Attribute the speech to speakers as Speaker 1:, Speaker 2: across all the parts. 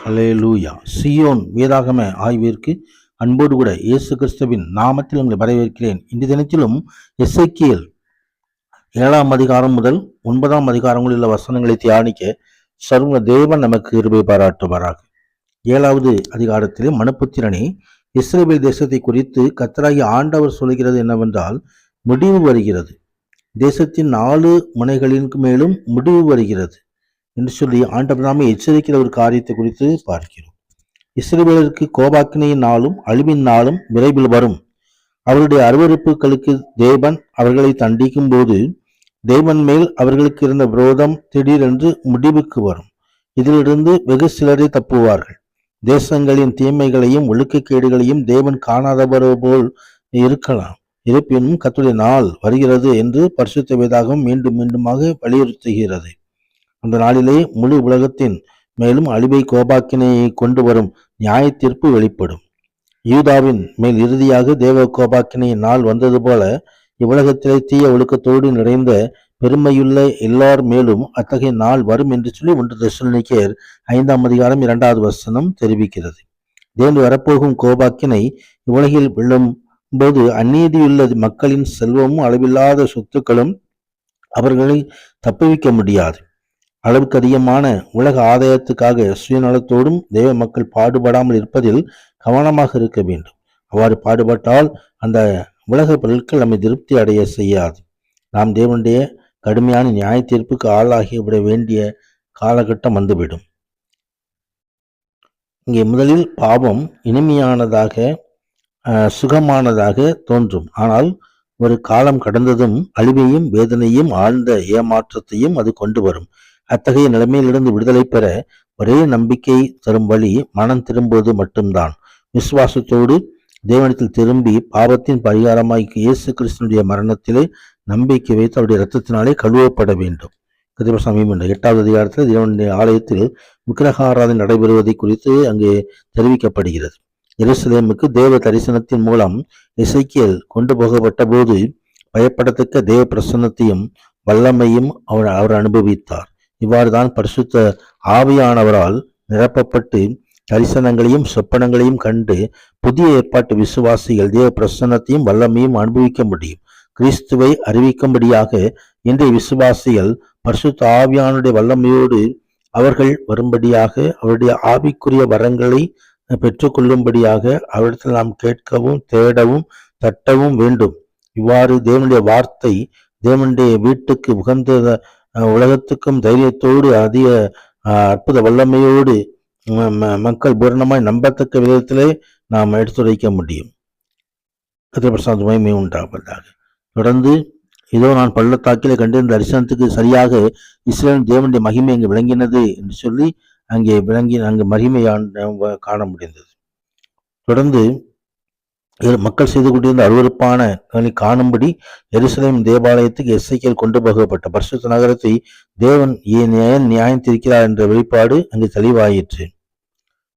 Speaker 1: ஹல்லேலூயா. Zion வேதாகம ஆய்விற்கு அன்போடு கூட இயேசு கிறிஸ்துவின் நாமத்தில் உங்களை வரவேற்கிறேன். இந்த தினத்திலும் எசேக்கியேல் 7ஆம் அதிகாரம் முதல் 9ஆம் அதிகாரங்களில் உள்ள வசனங்களை தியானிக்க சர்வ தேவன் நமக்கு கிருபை பாராட்டுவாராக. 7வது அதிகாரத்திலே, மனுபுத்திரனே, இஸ்ரவேல் தேசத்தை குறித்து கர்த்தராகிய ஆண்டவர் சொல்கிறது என்னவென்றால், முடிவு வருகிறது, தேசத்தின் 4 முனைகளின் மேலும் முடிவு வருகிறது என்று சொல்லி ஆண்டவர் நாமே எச்சரிக்கிற ஒரு காரியத்தை குறித்து பார்க்கிறோம். இஸ்ரவேலருக்கு கோபாக்கினையின் நாளும் அழிவின் நாளும் விரைவில் வரும். அவருடைய அருவருப்புகளுக்கு தேவன் அவர்களை தண்டிக்கும் போது தேவன் மேல் அவர்களுக்கு இருந்த விரோதம் திடீரென்று முடிவுக்கு வரும். இதிலிருந்து வெகு சிலரை தப்புவார்கள். தேசங்களின் தீமைகளையும் ஒழுக்கக்கேடுகளையும் தேவன் காணாதவர் போல் இருக்கலாம். இருப்பினும் கர்த்தருடைய நாள் வருகிறது என்று பரிசுத்த வேதாகமம் மீண்டும் மீண்டுமாக வலியுறுத்துகிறது. அந்த நாளிலே முழு உலகத்தின் மேலும் அழிவை கோபாக்கினையை கொண்டு வரும் நியாய தீர்ப்பு வெளிப்படும். யூதாவின் மேல் இறுதியாக தேவ கோபாக்கினையின் நாள் வந்தது போல இவ்வுலகத்திலே தீய ஒழுக்கத்தோடு நிறைந்த பெருமையுள்ள எல்லார் மேலும் அத்தகைய நாள் வரும் என்று சொல்லி 1 தெசலோனிக்கேயர் 5ஆம் அதிகாரம் 2வது வசனம் தெரிவிக்கிறது. தேவன் வரப்போகும் கோபாக்கினை இவ்வுலகில் விழும் போது அநீதியுள்ள மக்களின் செல்வமும் அளவில்லாத சொத்துக்களும் அவர்களை தப்புவிக்க முடியாது. அளவுக்கு அதிகமான உலக ஆதாயத்துக்காக சுயநலத்தோடும் தேவ மக்கள் பாடுபடாமல் இருப்பதில் கவனமாக இருக்க வேண்டும். அவ்வாறு பாடுபட்டால் அந்த உலக பொருட்கள் நம்மை திருப்தி அடைய செய்யாது. நாம் தேவனுடைய கடுமையான நியாய தீர்ப்புக்கு ஆளாகிவிட வேண்டிய காலகட்டம் வந்துவிடும். இங்கே முதலில் பாவம் இனிமையானதாக சுகமானதாக தோன்றும். ஆனால் ஒரு காலம் கடந்ததும் அழிவையும் வேதனையும் ஆழ்ந்த ஏமாற்றத்தையும் அது கொண்டு வரும். அத்தகைய நிலைமையிலிருந்து விடுதலை பெற ஒரே நம்பிக்கை தரும் வழி மனம் திரும்புவது மட்டும்தான். விசுவாசத்தோடு தேவனிடத்தில் திரும்பி பாவத்தின் பரிகாரமாய் இயேசு கிறிஸ்துனுடைய மரணத்திலே நம்பிக்கை வைத்து அவருடைய இரத்தத்தினாலே கழுவப்பட வேண்டும். கதிரசாமியும் 8வது அதிகாரத்தில் தேவனுடைய ஆலயத்தில் விக்கிரக ஆராதனை நடைபெறுவதை குறித்து அங்கே தெரிவிக்கப்படுகிறது. எருசலேமுக்கு தேவ தரிசனத்தின் மூலம் எசேக்கியேல் கொண்டு போகப்பட்ட போது பயப்படத்தக்க தேவ பிரசன்னத்தையும் வல்லமையும் அவர் அனுபவித்தார். இவ்வாறுதான் பரிசுத்த ஆவியானவரால் நிரப்பப்பட்டு தரிசனங்களையும் சொப்பனங்களையும் கண்டு புதிய ஏற்பாட்டு விசுவாசிகள் தேவ பிரசன்னத்தையும் வல்லமையும் அனுபவிக்க முடியும். கிறிஸ்துவை அறிவிக்கும்படியாக இன்றைய விசுவாசிகள் பரிசுத்த ஆவியானுடைய வல்லமையோடு அவர்கள் வரும்படியாக அவருடைய ஆவிக்குரிய வரங்களை பெற்றுக்கொள்ளும்படியாக அவரிடத்தில் நாம் கேட்கவும் தேடவும் தட்டவும் வேண்டும். இவ்வாறு தேவனுடைய வார்த்தை தேவனுடைய வீட்டுக்கு உகந்த உலகத்துக்கும் தைரியத்தோடு அதிக அற்புத வல்லமையோடு மக்கள் பூரணமாய் நம்பத்தக்க விதத்திலே நாம் எடுத்துரைக்க முடியும். கர்த்தர் மகிமை உண்டாவதாக. தொடர்ந்து, இதோ நான் பள்ளத்தாக்கிலே கண்டிருந்த தரிசனத்துக்கு சரியாக இஸ்ரவேல் தேவனுடைய மகிமை அங்கு விளங்கினது என்று சொல்லி அங்கு மகிமை காண முடிந்தது. தொடர்ந்து மக்கள் செய்து கொண்டிருந்த அருவருப்பான காணும்படி எருசலேம் தேவாலயத்துக்கு எசேக்கியேல் கொண்டு போகப்பட்ட பரிசுத்த நகரத்தை தேவன் ஏன் நியாயம் தீர்க்கிறார் என்ற வெளிப்பாடு அங்கு தெளிவாயிற்று.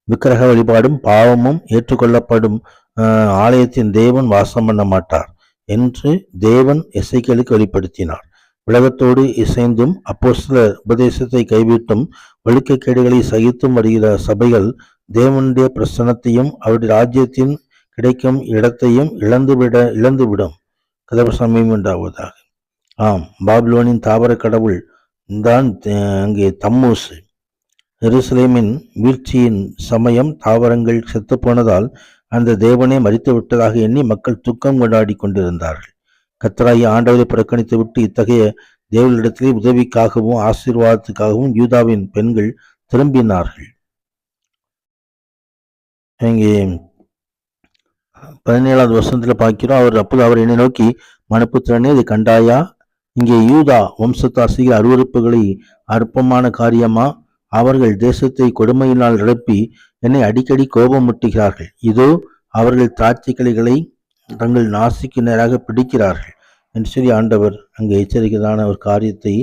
Speaker 1: விக்கிரக வழிபாடும் பாவமும் ஏற்றுக்கொள்ளப்படும் ஆலயத்தின் தேவன் வாசம் பண்ண மாட்டார். என்று தேவன் எசேக்கியேலுக்கு வெளிப்படுத்தினார். உலகத்தோடு இசைந்தும் அப்போஸ்தலர் உபதேசத்தை கைவிட்டும் ஒழுக்கக்கேடுகளை சகித்தும் வருகிற சபைகள் தேவனுடைய பிரசன்னத்தையும் அவருடைய ராஜ்யத்தின் கிடைக்கும் இடத்தையும் இழந்துவிடும். கதவசமயம் உண்டாவதாக. ஆம், பாபிலோனின் தாவர கடவுள் தான் அங்கே தம்மூஸ். எருசலேமின் வீழ்ச்சியின் சமயம் தாவரங்கள் செத்துப்போனதால் அந்த தேவனே மரித்து விட்டதாக எண்ணி மக்கள் துக்கம் கொண்டாடி கொண்டிருந்தார்கள். கர்த்தராகிய ஆண்டவரை புறக்கணித்து விட்டு இத்தகைய தேவனிடத்திலே உதவிக்காகவும் ஆசீர்வாதத்துக்காகவும் யூதாவின் பெண்கள் திரும்பினார்கள். இங்கே 17வது வசனத்துல பார்க்கிறோம். அவர் என்னை நோக்கி, மனுப்புத்திரனே, இதை கண்டாயா? இங்கே யூதா வம்சத்தார் செய்கிற அருவருப்புகளை அற்பமான காரியமா? அவர்கள் தேசத்தை கொடுமையினால் நிரப்பி என்னை அடிக்கடி கோபமுட்டுகிறார்கள். இதோ அவர்கள் திராட்சை கிளைகளை தங்கள் நாசிக்கு நேராக பிடிக்கிறார்கள் என்று சொல்லி ஆண்டவர் அங்கே எச்சரிக்கையான ஒரு காரியத்தை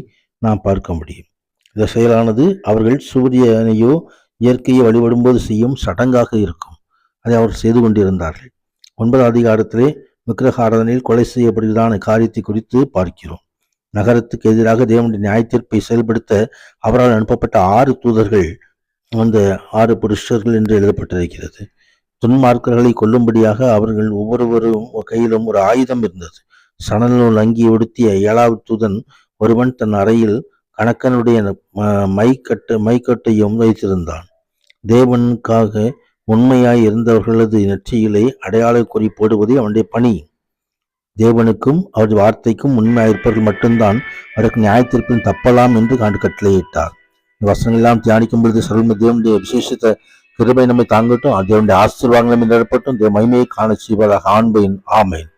Speaker 1: நாம் பார்க்க முடியும். இந்த செயலானது அவர்கள் சூரியனையோ இயற்கையை வழிபடும்போது செய்யும் சடங்காக இருக்கும். அதை அவர்கள் செய்து கொண்டிருந்தார்கள். 9வது அதிகாரத்திலே விக்கிரக ஆராதனையில் கொலை செய்யப்படுகிறதான காரியத்தை குறித்து பார்க்கிறோம். நகரத்துக்கு எதிராக தேவனுடைய நியாயத்தீர்ப்பை செயல்படுத்த அவரால் அனுப்பப்பட்ட 6 தூதர்கள், அந்த 6 புருஷர்கள் என்று எழுதப்பட்டிருக்கிறது. துன்மார்க்கர்களை கொல்லும்படியாக அவர்கள் ஒவ்வொருவரும் கையிலும் ஒரு ஆயுதம் இருந்தது. சணல் அங்கி உடுத்திய 7வது தூதன் ஒருவன் தன் அறையில் கணக்கனுடைய மைக்கட்டையும் வைத்திருந்தான். தேவனுக்காக உண்மையாய் இருந்தவர்களது நெற்றியிலே அடையாள குறி போடுவதே அவனுடைய பணி. தேவனுக்கும் அவரது வார்த்தைக்கும் உண்மையாயிருப்பவர்கள் மட்டும்தான் அவருக்கு நியாயத்தீர்ப்பில் தப்பலாம் என்று கட்டளையிட்டார். இந்த வசனங்கள் எல்லாம் தியானிக்கும் பொழுது சர்வ தேவனுடைய விசேஷத்தை கிருபை நம்மை தாங்கட்டும். தேவனுடைய ஆசீர்வாதங்கள் நிரப்பட்டும். தேவ மகிமையை காண செய்வதாக ஆண்பேன். ஆமேன்.